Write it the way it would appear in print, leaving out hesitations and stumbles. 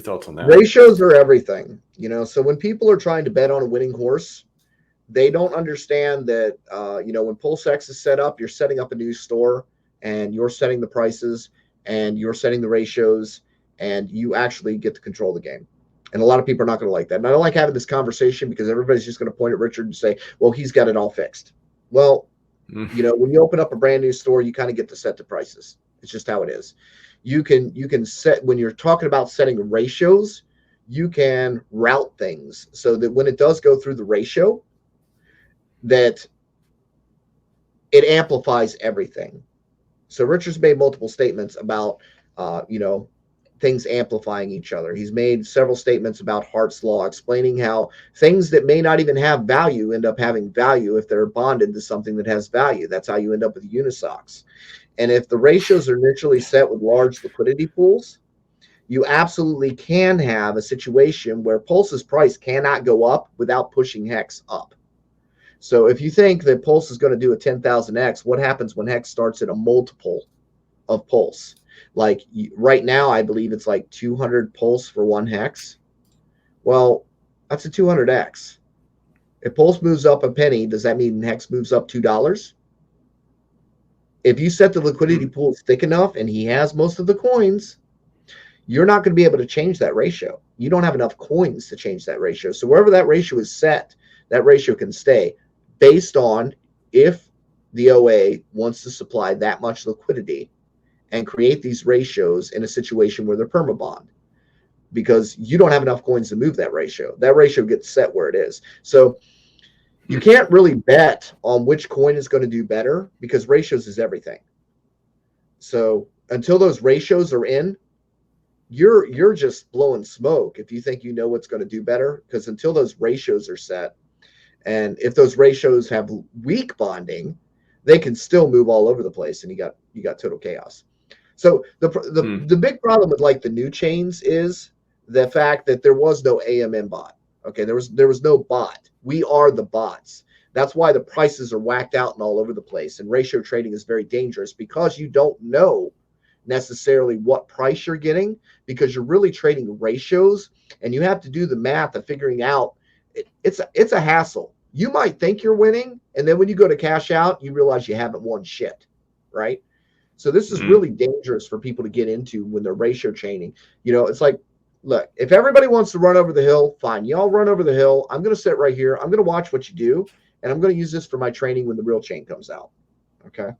thoughts on that? Ratios are everything, you know. So when people are trying to bet on a winning horse, they don't understand that, you know, when PulseX is set up, you're setting up a new store and you're setting the prices and you're setting the ratios and you actually get to control the game. And a lot of people are not going to like that. And I don't like having this conversation because everybody's just going to point at Richard and say, well, he's got it all fixed. Well, you know, when you open up a brand new store, you kind of get to set the prices. It's just how it is. You can set, when you're talking about setting ratios, you can route things so that when it does go through the ratio, that it amplifies everything. So Richard's made multiple statements about, you know, things amplifying each other. He's made several statements about Hart's law, explaining how things that may not even have value end up having value if they're bonded to something that has value. That's how you end up with unisocks. And if the ratios are initially set with large liquidity pools, you absolutely can have a situation where Pulse's price cannot go up without pushing HEX up. So if you think that Pulse is going to do a 10,000X, what happens when HEX starts at a multiple of Pulse? Like right now, I believe it's like 200 Pulse for one HEX. Well, that's a 200X. If Pulse moves up a penny, does that mean HEX moves up $2? If you set the liquidity pool thick enough and he has most of the coins, you're not going to be able to change that ratio. You don't have enough coins to change that ratio. So wherever that ratio is set, that ratio can stay based on if the OA wants to supply that much liquidity and create these ratios in a situation where they're permabond, because you don't have enough coins to move that ratio. That ratio gets set where it is. So you can't really bet on which coin is going to do better because ratios is everything. So until those ratios are in, you're just blowing smoke if you think you know what's going to do better, because until those ratios are set, and if those ratios have weak bonding, they can still move all over the place and you got total chaos. So the big problem with like the new chains is the fact that there was no AMM bot. Okay, there was no bot. We are the bots. That's why the prices are whacked out and all over the place. And ratio trading is very dangerous because you don't know necessarily what price you're getting, because you're really trading ratios and you have to do the math of figuring out. It's a hassle. You might think you're winning, and then when you go to cash out, you realize you haven't won shit, right? So this is really dangerous for people to get into when they're ratio chaining. You know, it's like, look, if everybody wants to run over the hill, fine. Y'all run over the hill. I'm going to sit right here. I'm going to watch what you do, and I'm going to use this for my training when the real chain comes out. Okay?